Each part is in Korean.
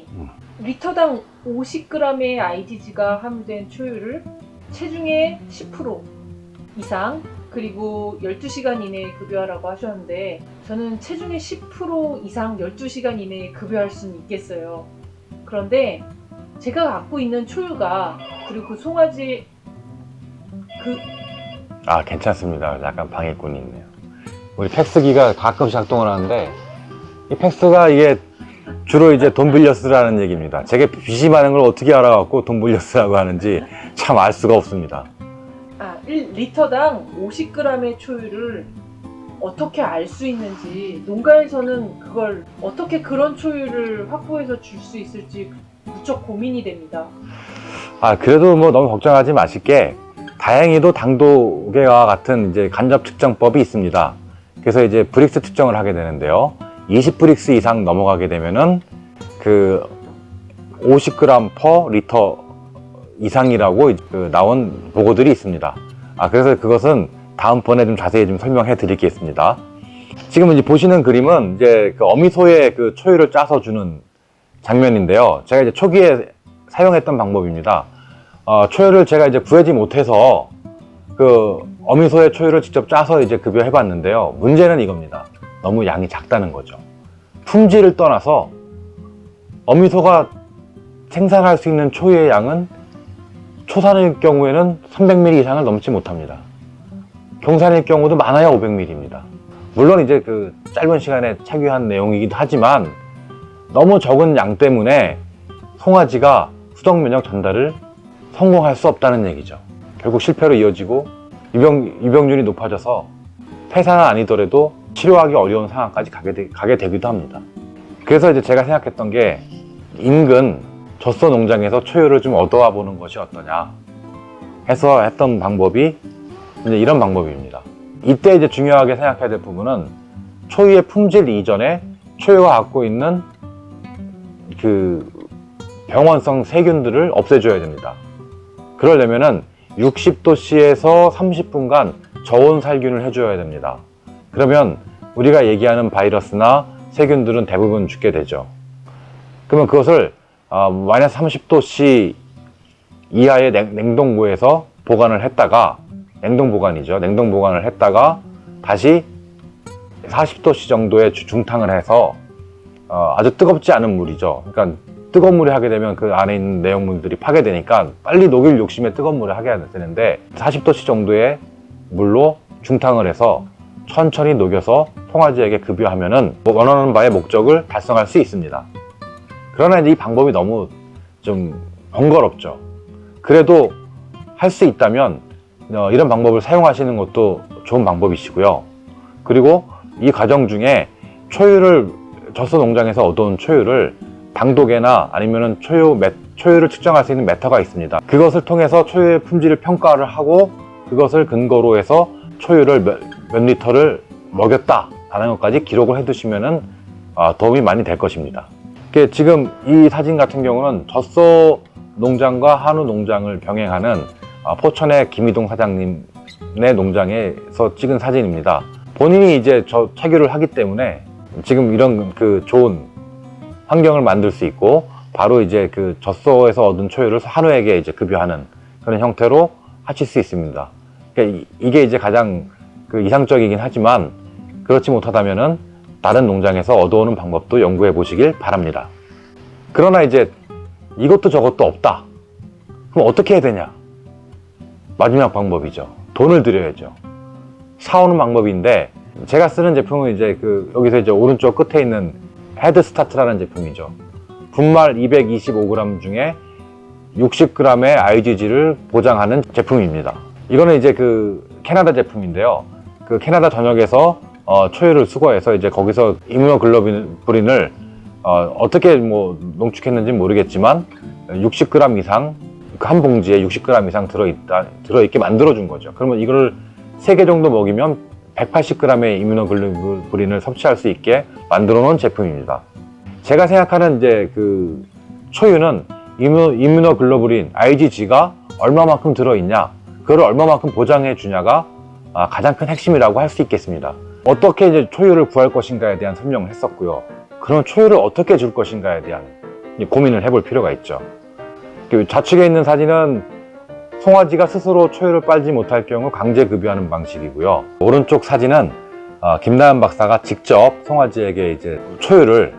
봤더니 리터당 50g의 IgG가 함유된 초유를 체중의 10% 이상 그리고 12시간 이내에 급여하라고 하셨는데, 저는 체중의 10% 이상 12시간 이내에 급여할 수는 있겠어요. 그런데 제가 갖고 있는 초유가, 그리고 그 송아지 괜찮습니다. 약간 방해꾼이 있네요. 우리 팩스기가 가끔씩 작동을 하는데, 이 팩스가 이게 주로 이제 돈 빌려 쓰라는 얘기입니다. 제게 빚이 많은 걸 어떻게 알아갖고 돈 빌려 쓰라고 하는지 참 알 수가 없습니다. 1리터당 50g의 초유를 어떻게 알 수 있는지, 농가에서는 그걸 어떻게 그런 초유를 확보해서 줄 수 있을지 무척 고민이 됩니다. 그래도 뭐 너무 걱정하지 마실게. 다행히도 당도계와 같은 이제 간접 측정법이 있습니다. 그래서 이제 브릭스 측정을 하게 되는데요. 20브릭스 이상 넘어가게 되면은 그 50g per 리터 이상이라고 나온 보고들이 있습니다. 그래서 그것은 다음번에 좀 자세히 좀 설명해 드리겠습니다. 지금 이제 보시는 그림은 이제 그 어미소의 그 초유를 짜서 주는 장면인데요. 제가 이제 초기에 사용했던 방법입니다. 초유를 제가 이제 구하지 못해서 그 어미소의 초유를 직접 짜서 이제 급여해 봤는데요. 문제는 이겁니다. 너무 양이 작다는 거죠. 품질을 떠나서 어미소가 생산할 수 있는 초유의 양은 초산일 경우에는 300ml 이상을 넘지 못합니다. 경산일 경우도 많아야 500ml입니다. 물론 이제 그 짧은 시간에 착유한 내용이기도 하지만 너무 적은 양 때문에 송아지가 수정 면역 전달을 성공할 수 없다는 얘기죠. 결국 실패로 이어지고 유병률이 높아져서 폐사는 아니더라도 치료하기 어려운 상황까지 가게 되기도 합니다. 그래서 이제 제가 생각했던 게 인근 젖소 농장에서 초유를 좀 얻어와 보는 것이 어떠냐 해서 했던 방법이 이제 이런 방법입니다. 이때 이제 중요하게 생각해야 될 부분은 초유의 품질 이전에 초유가 갖고 있는 그 병원성 세균들을 없애줘야 됩니다. 그러려면은 60도씨에서 30분간 저온 살균을 해줘야 됩니다. 그러면 우리가 얘기하는 바이러스나 세균들은 대부분 죽게 되죠. 그러면 그것을 마이너스 30도씨 이하의 냉동고에서 보관을 했다가, 냉동 보관이죠. 냉동 보관을 했다가 다시 40도씨 정도의 중탕을 해서 아주 뜨겁지 않은 물이죠. 그러니까 뜨거운 물에 하게 되면 그 안에 있는 내용물들이 파괴되니까 빨리 녹일 욕심에 뜨거운 물에 하게 되는데 40도씨 정도의 물로 중탕을 해서 천천히 녹여서 송아지에게 급여하면은 원하는 바의 목적을 달성할 수 있습니다. 그러나 이제 이 방법이 너무 좀 번거롭죠. 그래도 할 수 있다면 이런 방법을 사용하시는 것도 좋은 방법이시고요. 그리고 이 과정 중에 젖소 농장에서 얻어온 초유를 당도계나 아니면은 초유를 측정할 수 있는 메터가 있습니다. 그것을 통해서 초유의 품질을 평가를 하고 그것을 근거로 해서 초유를 몇 리터를 먹였다라는 것까지 기록을 해두시면은 도움이 많이 될 것입니다. 지금 이 사진 같은 경우는 젖소 농장과 한우 농장을 병행하는 포천의 김희동 사장님의 농장에서 찍은 사진입니다. 본인이 이제 착유를 하기 때문에 지금 이런 그 좋은 환경을 만들 수 있고 바로 이제 그 젖소에서 얻은 초유를 한우에게 이제 급여하는 그런 형태로 하실 수 있습니다. 그러니까 이게 이제 가장 그 이상적이긴 하지만 그렇지 못하다면은 다른 농장에서 얻어오는 방법도 연구해 보시길 바랍니다. 그러나 이제 이것도 저것도 없다. 그럼 어떻게 해야 되냐? 마지막 방법이죠. 돈을 들여야죠. 사오는 방법인데 제가 쓰는 제품은 이제 여기서 이제 오른쪽 끝에 있는 헤드스타트라는 제품이죠. 분말 225g 중에 60g의 IgG를 보장하는 제품입니다. 이거는 이제 그 캐나다 제품인데요. 그 캐나다 전역에서 초유를 수거해서 이제 거기서 이뮤노글로불린을 어떻게 뭐 농축했는지 모르겠지만 60g 이상, 한 봉지에 60g 이상 들어있게 만들어준 거죠. 그러면 이거를 3개 정도 먹이면 180g의 이뮤노글로불린을 섭취할 수 있게 만들어 놓은 제품입니다. 제가 생각하는 이제 그 초유는 이뮤노글로불린, IgG가 얼마만큼 들어있냐, 그걸 얼마만큼 보장해 주냐가 가장 큰 핵심이라고 할 수 있겠습니다. 어떻게 이제 초유를 구할 것인가에 대한 설명을 했었고요. 그럼 초유를 어떻게 줄 것인가에 대한 고민을 해볼 필요가 있죠. 좌측에 있는 사진은 송아지가 스스로 초유를 빨지 못할 경우 강제 급유하는 방식이고요. 오른쪽 사진은 김나연 박사가 직접 송아지에게 이제 초유를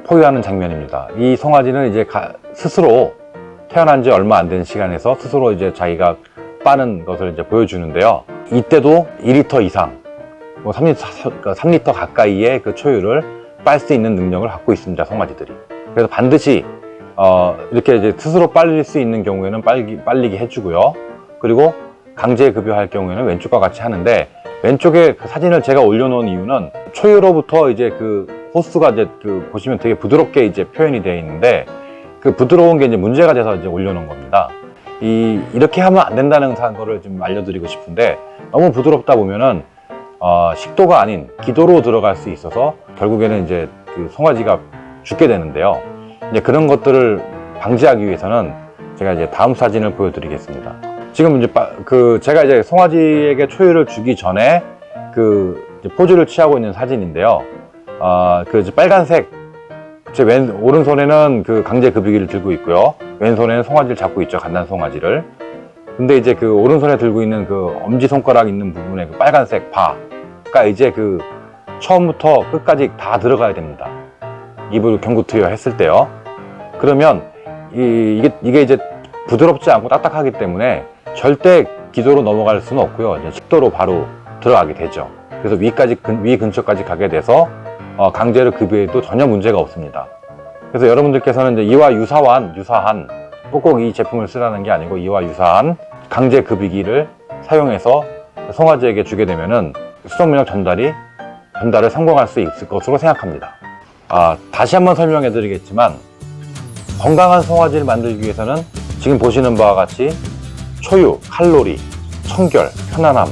포유하는 장면입니다. 이 송아지는 이제 스스로 태어난 지 얼마 안 된 시간에서 스스로 이제 자기가 빠는 것을 이제 보여주는데요. 이때도 2리터 이상, 3리터 가까이의 그 초유를 빨 수 있는 능력을 갖고 있습니다, 송아지들이. 그래서 반드시 이렇게 이제 스스로 빨릴 수 있는 경우에는 빨리게 해주고요. 그리고 강제 급유할 경우에는 왼쪽과 같이 하는데, 왼쪽에 그 사진을 제가 올려놓은 이유는 초유로부터 이제 그 호스가 이제 보시면 되게 부드럽게 이제 표현이 되어 있는데, 그 부드러운 게 이제 문제가 돼서 이제 올려놓은 겁니다. 이렇게 하면 안 된다는 거를 좀 알려드리고 싶은데, 너무 부드럽다 보면은 식도가 아닌 기도로 들어갈 수 있어서 결국에는 이제 그 송아지가 죽게 되는데요. 이제 그런 것들을 방지하기 위해서는 제가 이제 다음 사진을 보여드리겠습니다. 지금 이제 제가 이제 송아지에게 초유를 주기 전에 이제 포즈를 취하고 있는 사진인데요. 이제 빨간색, 제 오른손에는 그 강제 급유기를 들고 있고요. 왼손에는 송아지를 잡고 있죠, 갓난 송아지를. 근데 이제 그 오른손에 들고 있는 그 엄지손가락 있는 부분에 그 빨간색 바가 이제 처음부터 끝까지 다 들어가야 됩니다. 입을 경구투여 했을 때요. 그러면 이게 이제 부드럽지 않고 딱딱하기 때문에 절대 기도로 넘어갈 수는 없고요. 이제 식도로 바로 들어가게 되죠. 그래서 위 근처까지 가게 돼서 강제로 급유해도 전혀 문제가 없습니다. 그래서 여러분들께서는 이제 이와 유사한 꼭 이 제품을 쓰라는 게 아니고 이와 유사한 강제 급유기를 사용해서 송아지에게 주게 되면은 수정면역 전달을 성공할 수 있을 것으로 생각합니다. 다시 한번 설명해 드리겠지만, 건강한 송아지를 만들기 위해서는 지금 보시는 바와 같이 초유, 칼로리, 청결, 편안함,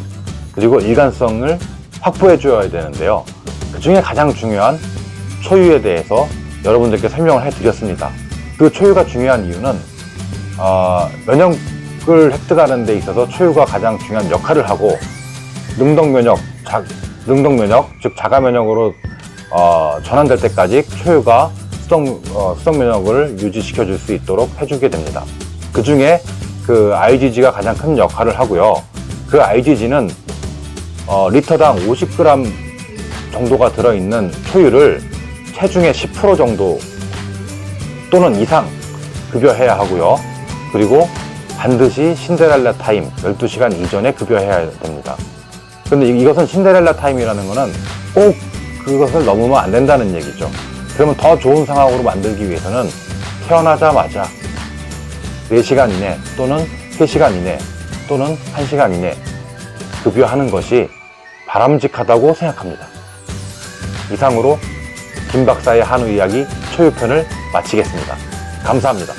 그리고 일관성을 확보해 줘야 되는데요. 그 중에 가장 중요한 초유에 대해서 여러분들께 설명을 해 드렸습니다. 그 초유가 중요한 이유는 면역을 획득하는 데 있어서 초유가 가장 중요한 역할을 하고, 능동면역, 즉 자가면역으로 전환될 때까지 초유가 수동면역을 유지시켜 줄 수 있도록 해주게 됩니다. 그 중에 그 IgG가 가장 큰 역할을 하고요. 그 IgG는 리터당 50g 정도가 들어있는 초유를 체중의 10% 정도 또는 이상 급여해야 하고요. 그리고 반드시 신데렐라 타임 12시간 이전에 급여해야 됩니다. 그런데 이것은 신데렐라 타임이라는 것은 꼭 그것을 넘으면 안 된다는 얘기죠. 그러면 더 좋은 상황으로 만들기 위해서는 태어나자마자 4시간 이내 또는 3시간 이내 또는 1시간 이내 급여하는 것이 바람직하다고 생각합니다. 이상으로 김 박사의 한우 이야기 초유편을 마치겠습니다. 감사합니다.